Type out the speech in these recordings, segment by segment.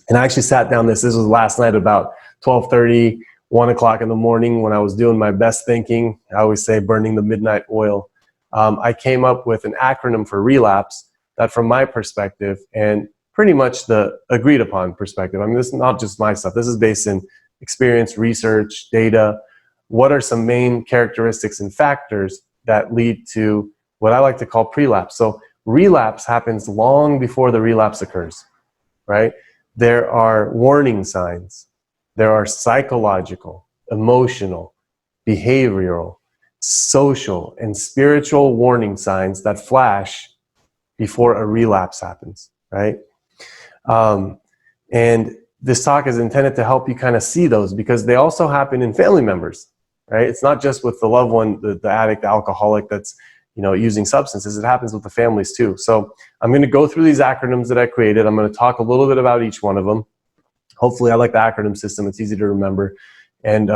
And I actually sat down this was last night about 12:30, 1 o'clock in the morning when I was doing my best thinking. I always say burning the midnight oil. I came up with an acronym for relapse that from my perspective and pretty much the agreed upon perspective. I mean, this is not just my stuff. This is based in experience, research, data. What are some main characteristics and factors that lead to what I like to call pre-lapse? So relapse happens long before the relapse occurs, right? There are warning signs. There are psychological, emotional, behavioral, social, and spiritual warning signs that flash before a relapse happens, right? And this talk is intended to help you kind of see those because they also happen in family members, right? It's not just with the loved one, the addict, the alcoholic that's using substances. It happens with the families too. So I'm going to go through these acronyms that I created. I'm going to talk a little bit about each one of them. Hopefully I like the acronym system. It's easy to remember. And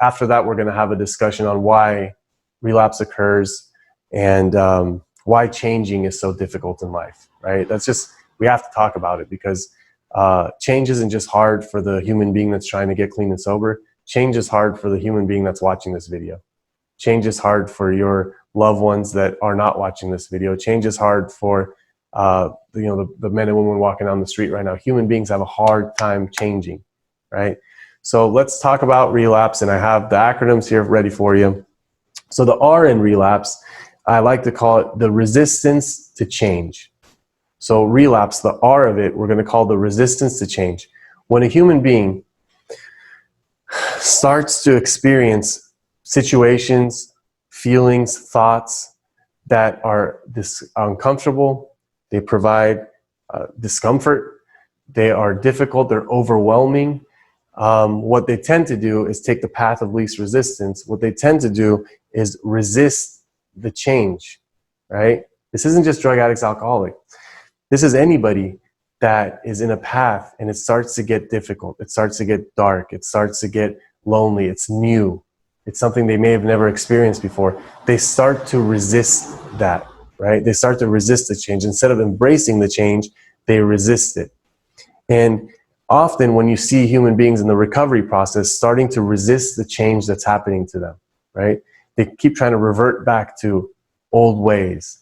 after that, we're going to have a discussion on why relapse occurs and why changing is so difficult in life, right? We have to talk about it because change isn't just hard for the human being that's trying to get clean and sober. Change is hard for the human being that's watching this video. Change is hard for your loved ones that are not watching this video. Change is hard for the men and women walking down the street right now. Human beings have a hard time changing, right? So let's talk about relapse, and I have the acronyms here ready for you. So the R in relapse, I like to call it the resistance to change. So relapse, the R of it, we're going to call the resistance to change. When a human being starts to experience situations, feelings, thoughts that are uncomfortable, they provide discomfort, they are difficult, they're overwhelming. What they tend to do is take the path of least resistance. What they tend to do is resist the change, right? This isn't just drug addicts, alcoholic. This is anybody that is in a path and it starts to get difficult. It starts to get dark. It starts to get lonely. It's new. It's something they may have never experienced before. They start to resist that, right? They start to resist the change. Instead of embracing the change, they resist it. And often when you see human beings in the recovery process starting to resist the change that's happening to them, right? They keep trying to revert back to old ways.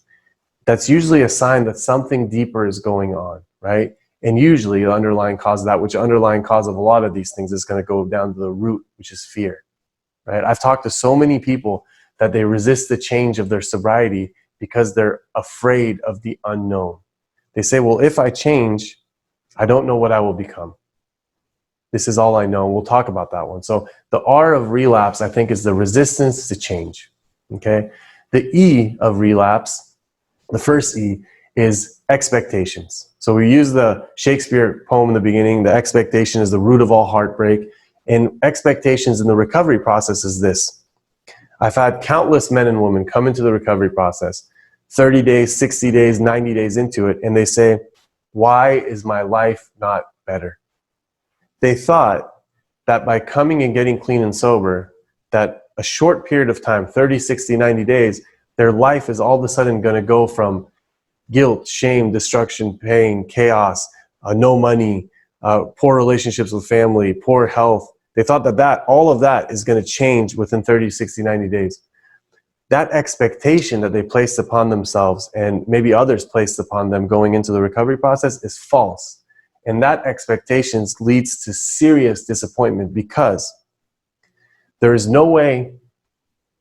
That's usually a sign that something deeper is going on, right? And usually the underlying cause of that, which underlying cause of a lot of these things is going to go down to the root, which is fear, right? I've talked to so many people that they resist the change of their sobriety because they're afraid of the unknown. They say, well, if I change, I don't know what I will become. This is all I know. We'll talk about that one. So the R of relapse, I think, is the resistance to change, okay? The E of relapse, the first E, is expectations. So we use the Shakespeare poem in the beginning, the expectation is the root of all heartbreak. And expectations in the recovery process is this. I've had countless men and women come into the recovery process, 30 days, 60 days, 90 days into it, and they say, why is my life not better? They thought that by coming and getting clean and sober, that a short period of time, 30, 60, 90 days, their life is all of a sudden going to go from guilt, shame, destruction, pain, chaos, no money, poor relationships with family, poor health. They thought that all of that is going to change within 30, 60, 90 days. That expectation that they placed upon themselves and maybe others placed upon them going into the recovery process is false. And that expectation leads to serious disappointment because there is no way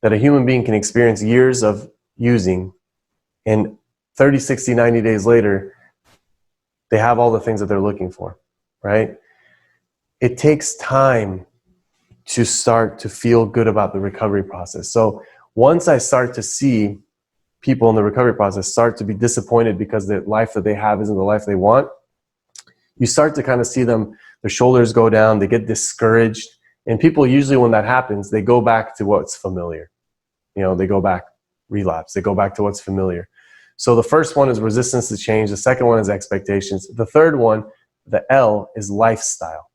that a human being can experience years of using and 30, 60, 90 days later, they have all the things that they're looking for, right? It takes time to start to feel good about the recovery process. So once I start to see people in the recovery process start to be disappointed because the life that they have isn't the life they want, you start to kind of see them, their shoulders go down, they get discouraged. And people usually when that happens, they go back to what's familiar. They go back, relapse, they go back to what's familiar. So the first one is resistance to change. The second one is expectations. The third one, the L, is lifestyle.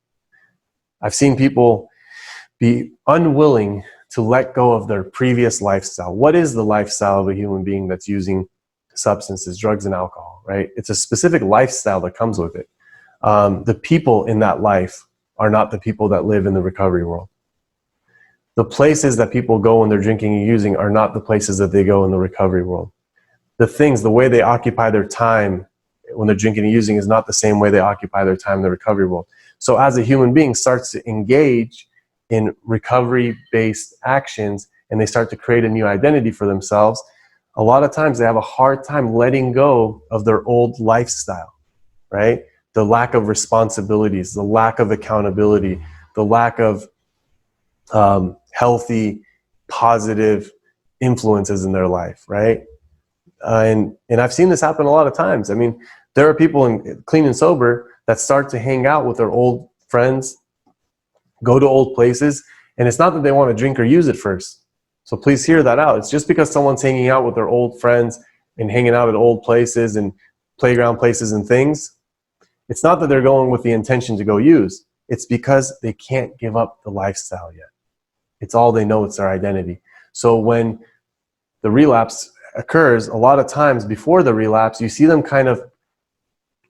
I've seen people be unwilling to let go of their previous lifestyle. What is the lifestyle of a human being that's using substances, drugs and alcohol, right? It's a specific lifestyle that comes with it. The people in that life are not the people that live in the recovery world. The places that people go when they're drinking and using are not the places that they go in the recovery world. The things, the way they occupy their time when they're drinking and using is not the same way they occupy their time in the recovery world. So as a human being starts to engage in recovery-based actions and they start to create a new identity for themselves, a lot of times they have a hard time letting go of their old lifestyle, right? The lack of responsibilities, the lack of accountability, the lack of healthy, positive influences in their life, right? And I've seen this happen a lot of times. I mean, there are people in clean and sober that start to hang out with their old friends, go to old places, and it's not that they want to drink or use it first. So please hear that out. It's just because someone's hanging out with their old friends and hanging out at old places and playground places and things, it's not that they're going with the intention to go use. It's because they can't give up the lifestyle yet. It's all they know, it's their identity. So when the relapse occurs, a lot of times before the relapse, you see them kind of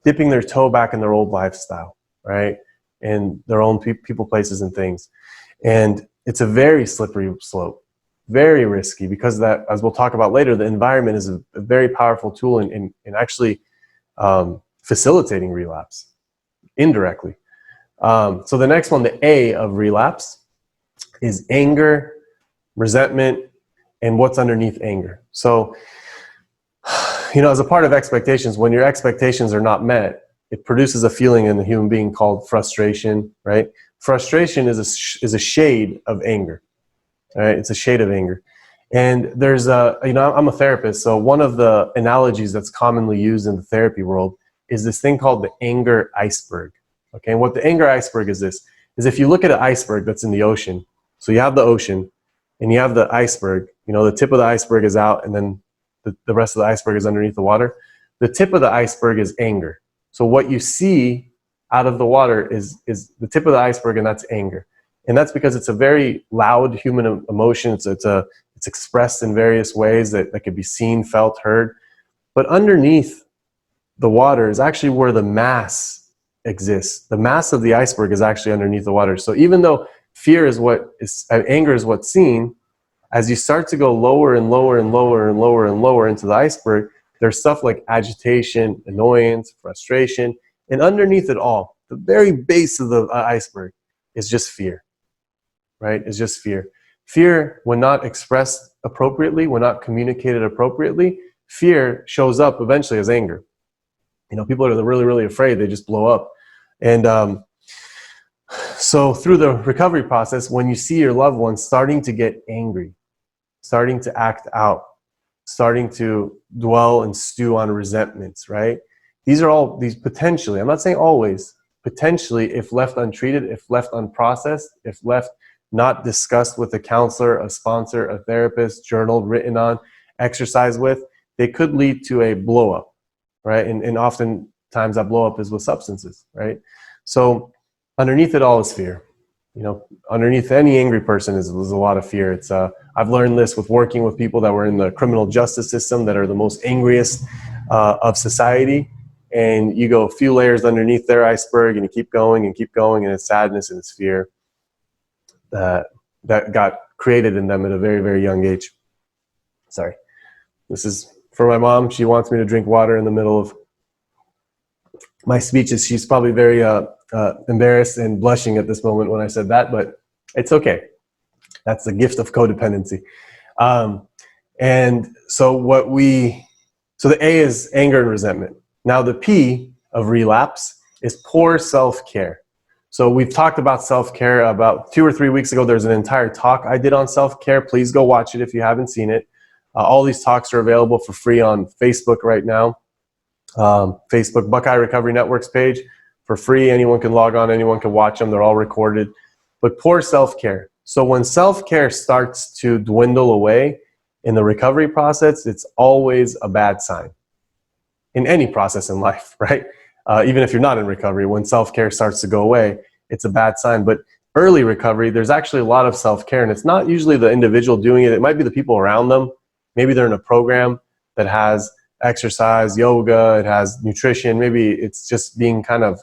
dipping their toe back in their old lifestyle, right? And their own people, places, and things. And it's a very slippery slope, very risky, because that, as we'll talk about later, the environment is a very powerful tool in actually facilitating relapse indirectly. So the next one, the A of relapse, is anger, resentment, and what's underneath anger. So, you know, as a part of expectations, when your expectations are not met, it produces a feeling in the human being called frustration, right? Frustration is a shade of anger, right? It's a shade of anger. And there's you know, I'm a therapist, so one of the analogies that's commonly used in the therapy world is this thing called the anger iceberg. Okay, and what the anger iceberg is this, is if you look at an iceberg that's in the ocean, so you have the ocean and you have the iceberg, you know, the tip of the iceberg is out and then the rest of the iceberg is underneath the water. The tip of the iceberg is anger. So what you see out of the water is the tip of the iceberg, and that's anger. And that's because it's a very loud human emotion. It's expressed in various ways that can be seen, felt, heard. But underneath the water is actually where the mass exists. The mass of the iceberg is actually underneath the water. So even though fear is anger is what's seen, as you start to go lower and lower and lower and lower and lower into the iceberg, there's stuff like agitation, annoyance, frustration, and underneath it all, the very base of the iceberg is just fear, right? It's just fear. Fear, when not expressed appropriately, when not communicated appropriately, fear shows up eventually as anger. You know, people are really, really afraid, they just blow up. And so through the recovery process, when you see your loved ones starting to get angry, starting to act out, starting to dwell and stew on resentments, right? These are all, these potentially, I'm not saying always, potentially, if left untreated, if left unprocessed, if left not discussed with a counselor, a sponsor, a therapist, journaled, written on, exercised with, they could lead to a blow up, right? And oftentimes that blow up is with substances, right? So underneath it all is fear. You know, underneath any angry person is a lot of fear. It's I've learned this with working with people that were in the criminal justice system that are the most angriest of society. And you go a few layers underneath their iceberg and you keep going, and it's sadness and it's fear that got created in them at a very, very young age. Sorry. This is for my mom. She wants me to drink water in the middle of my speeches. She's probably very embarrassed and blushing at this moment when I said that, but it's okay. That's the gift of codependency. And so the A is anger and resentment. Now the P of relapse is poor self-care. So we've talked about self-care about 2 or 3 weeks ago. There's an entire talk I did on self-care. Please go watch it if you haven't seen it. All these talks are available for free on Facebook right now. Facebook Buckeye Recovery Network's page for free. Anyone can log on, anyone can watch them. They're all recorded. But poor self-care. So when self-care starts to dwindle away in the recovery process, it's always a bad sign. In any process in life, right? Even if you're not in recovery, when self-care starts to go away, it's a bad sign. But early recovery, there's actually a lot of self-care, and it's not usually the individual doing it. It might be the people around them. Maybe they're in a program that has exercise, yoga, it has nutrition. Maybe it's just being kind of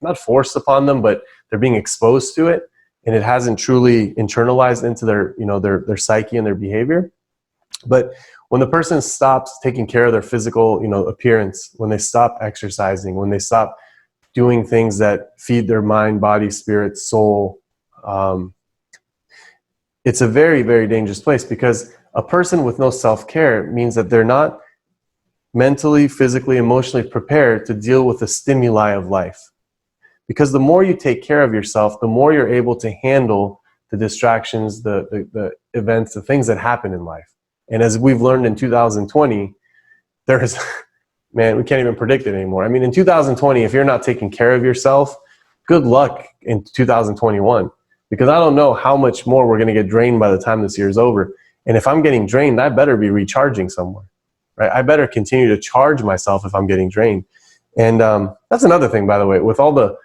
not forced upon them, but they're being exposed to it, and it hasn't truly internalized into their, their psyche and their behavior. But when the person stops taking care of their physical, appearance, when they stop exercising, when they stop doing things that feed their mind, body, spirit, soul, it's a very, very dangerous place, because a person with no self-care means that they're not mentally, physically, emotionally prepared to deal with the stimuli of life. Because the more you take care of yourself, the more you're able to handle the distractions, the events, the things that happen in life. And as we've learned in 2020, there's, man, we can't even predict it anymore. I mean, in 2020, if you're not taking care of yourself, good luck in 2021. Because I don't know how much more we're going to get drained by the time this year is over. And if I'm getting drained, I better be recharging somewhere, right? I better continue to charge myself if I'm getting drained. And that's another thing, by the way, with all the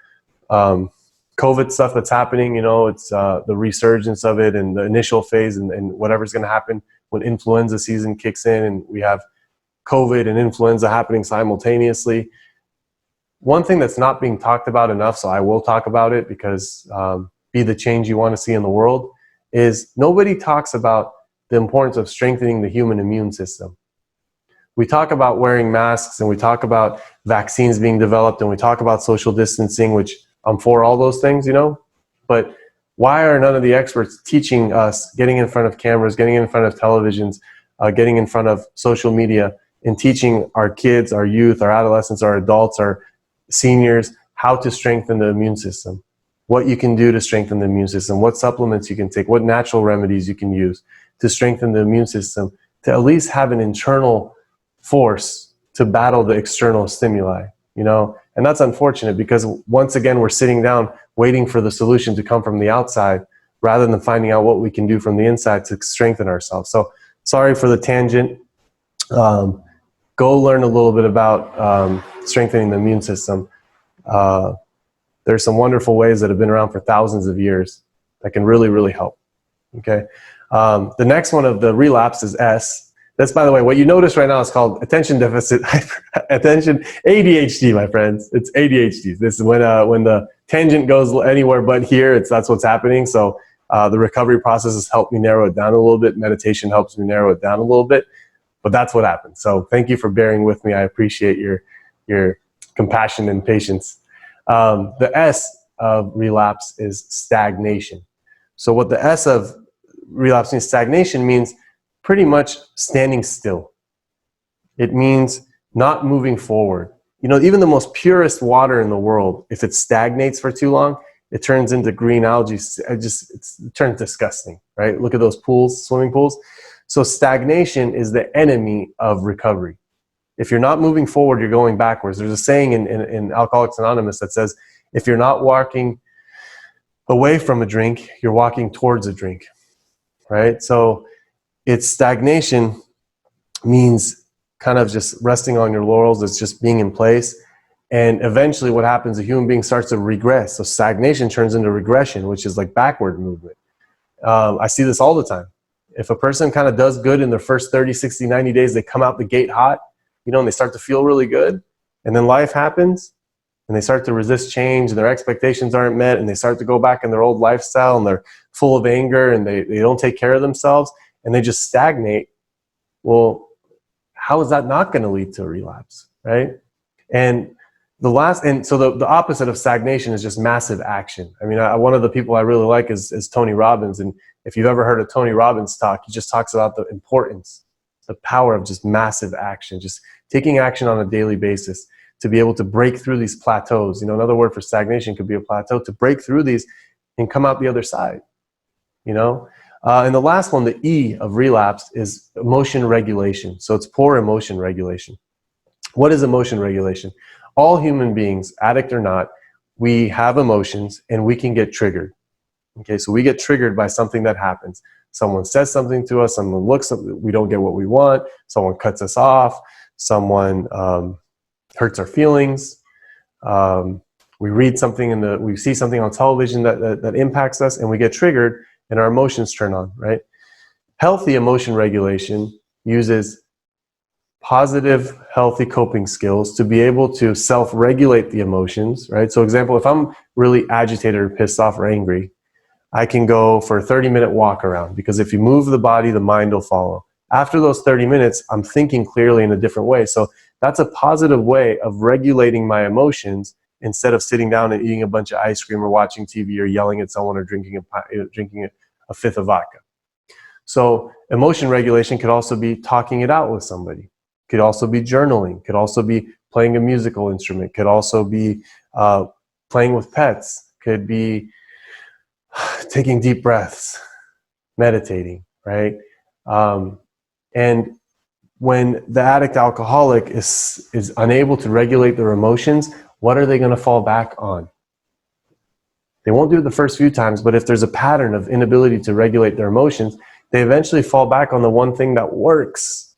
COVID stuff that's happening, it's the resurgence of it and the initial phase and whatever's going to happen when influenza season kicks in and we have COVID and influenza happening simultaneously. One thing that's not being talked about enough, so I will talk about it because be the change you want to see in the world, is nobody talks about the importance of strengthening the human immune system. We talk about wearing masks and we talk about vaccines being developed and we talk about social distancing, which I'm for all those things, but why are none of the experts teaching us getting in front of cameras, getting in front of televisions, getting in front of social media and teaching our kids, our youth, our adolescents, our adults, our seniors, how to strengthen the immune system, what you can do to strengthen the immune system, what supplements you can take, what natural remedies you can use to strengthen the immune system, to at least have an internal force to battle the external stimuli, and that's unfortunate because once again, we're sitting down waiting for the solution to come from the outside rather than finding out what we can do from the inside to strengthen ourselves. So sorry for the tangent. Go learn a little bit about strengthening the immune system. There's some wonderful ways that have been around for thousands of years that can really, really help. Okay. The next one of the relapse is S. That's, by the way, what you notice right now is called attention deficit attention ADHD, my friends. It's ADHD. This is when the tangent goes anywhere but here. That's what's happening. So the recovery process has helped me narrow it down a little bit. Meditation helps me narrow it down a little bit. But that's what happens. So thank you for bearing with me. I appreciate your compassion and patience. The S of relapse is stagnation. So what the S of relapse means, stagnation means pretty much standing still. It means not moving forward. Even the most purest water in the world, if it stagnates for too long, it turns into green algae. It turns disgusting, right? Look at those pools, swimming pools. So stagnation is the enemy of recovery. If you're not moving forward, you're going backwards. There's a saying in Alcoholics Anonymous that says, if you're not walking away from a drink, you're walking towards a drink, right? So it's stagnation means kind of just resting on your laurels. It's just being in place. And eventually what happens, a human being starts to regress. So stagnation turns into regression, which is like backward movement. I see this all the time. If a person kind of does good in their first 30, 60, 90 days, they come out the gate hot, and they start to feel really good. And then life happens and they start to resist change and their expectations aren't met and they start to go back in their old lifestyle and they're full of anger and they don't take care of themselves and they just stagnate. Well, how is that not going to lead to a relapse, right? And so the opposite of stagnation is just massive action. I mean, one of the people I really like is Tony Robbins. And if you've ever heard of Tony Robbins talk, he just talks about the importance, the power of just massive action, just taking action on a daily basis to be able to break through these plateaus. Another word for stagnation could be a plateau, to break through these and come out the other side, And the last one, the E of relapse, is emotion regulation. So it's poor emotion regulation. What is emotion regulation? All human beings, addict or not, we have emotions and we can get triggered. Okay, so we get triggered by something that happens. Someone says something to us, someone looks, we don't get what we want, someone cuts us off, someone hurts our feelings. We read something we see something on television that impacts us and we get triggered and our emotions turn on, right? Healthy emotion regulation uses positive, healthy coping skills to be able to self-regulate the emotions, right? So example, if I'm really agitated or pissed off or angry, I can go for a 30-minute walk around, because if you move the body, the mind will follow. After those 30 minutes, I'm thinking clearly in a different way. So that's a positive way of regulating my emotions instead of sitting down and eating a bunch of ice cream or watching TV or yelling at someone or drinking a fifth of vodka. So emotion regulation could also be talking it out with somebody. Could also be journaling. Could also be playing a musical instrument. Could also be playing with pets. Could be taking deep breaths, meditating, right? And when the addict alcoholic is unable to regulate their emotions, what are they going to fall back on? They won't do it the first few times, but if there's a pattern of inability to regulate their emotions, they eventually fall back on the one thing that works.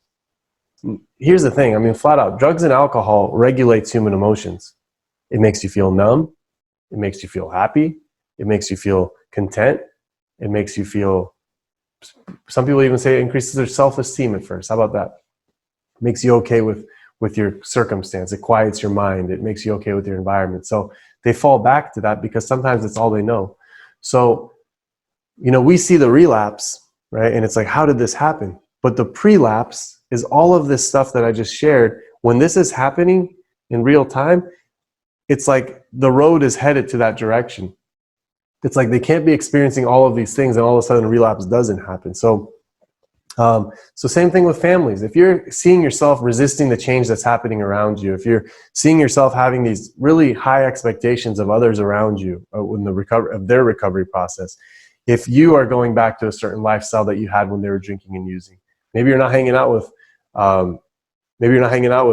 Here's the thing, I mean, flat out, drugs and alcohol regulates human emotions. It makes you feel numb. It makes you feel happy. It makes you feel content. It makes you feel, some people even say it increases their self-esteem at first. How about that? It makes you okay with your circumstance. It quiets your mind. It makes you okay with your environment. So they fall back to that because sometimes it's all they know. So, you know, we see the relapse, right? And it's like, how did this happen? But the pre-lapse is all of this stuff that I just shared. When this is happening in real time, it's like the road is headed to that direction. It's like they can't be experiencing all of these things and all of a sudden relapse doesn't happen. So same thing with families. If you're seeing yourself resisting the change that's happening around you, if you're seeing yourself having these really high expectations of others around you in their recovery process, if you are going back to a certain lifestyle that you had when they were drinking and using, maybe you're not hanging out with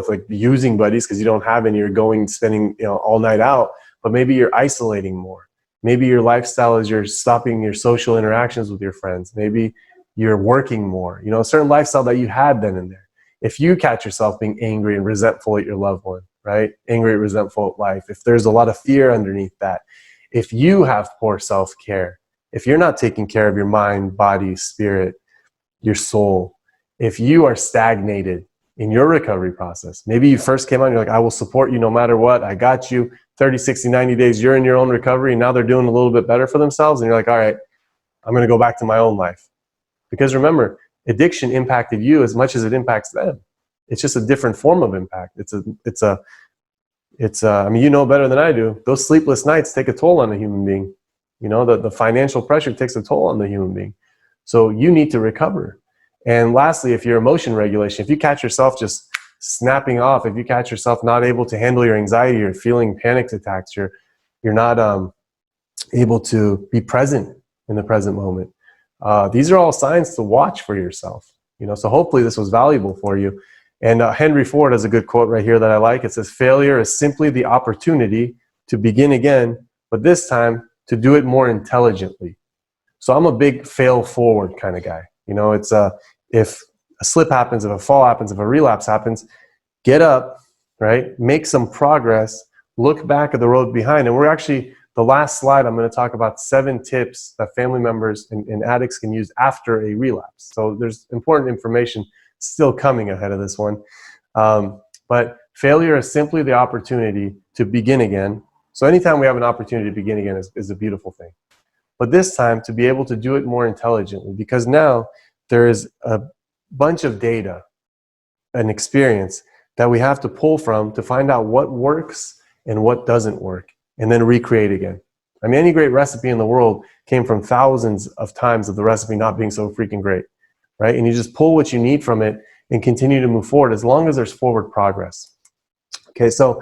like using buddies because you don't have any. You're spending all night out, but maybe you're isolating more. Maybe your lifestyle is you're stopping your social interactions with your friends. Maybe you're working more, a certain lifestyle that you had then and there. If you catch yourself being angry and resentful at your loved one, right? Angry, resentful at life. If there's a lot of fear underneath that, if you have poor self-care, if you're not taking care of your mind, body, spirit, your soul, if you are stagnated in your recovery process, maybe you first came on, you're like, I will support you no matter what. I got you 30, 60, 90 days. You're in your own recovery and now they're doing a little bit better for themselves. And you're like, all right, I'm going to go back to my own life. Because remember, addiction impacted you as much as it impacts them. It's just a different form of impact. I mean, you know better than I do. Those sleepless nights take a toll on a human being. The financial pressure takes a toll on the human being. So you need to recover. And lastly, if your emotion regulation, if you catch yourself just snapping off, if you catch yourself not able to handle your anxiety, you're feeling panic attacks, you're not able to be present in the present moment. These are all signs to watch for yourself, so hopefully this was valuable for you. And Henry Ford has a good quote right here that I like. It says, failure is simply the opportunity to begin again, but this time to do it more intelligently. So I'm a big fail forward kind of guy. It's if a slip happens, if a fall happens, if a relapse happens, get up, right? Make some progress, look back at the road behind. And we're actually, the last slide, I'm going to talk about 7 tips that family members and addicts can use after a relapse. So there's important information still coming ahead of this one. But failure is simply the opportunity to begin again. So anytime we have an opportunity to begin again is a beautiful thing. But this time to be able to do it more intelligently, because now there is a bunch of data and experience that we have to pull from to find out what works and what doesn't work, and then recreate again. I mean, any great recipe in the world came from thousands of times of the recipe not being so freaking great, right? And you just pull what you need from it and continue to move forward as long as there's forward progress. Okay, so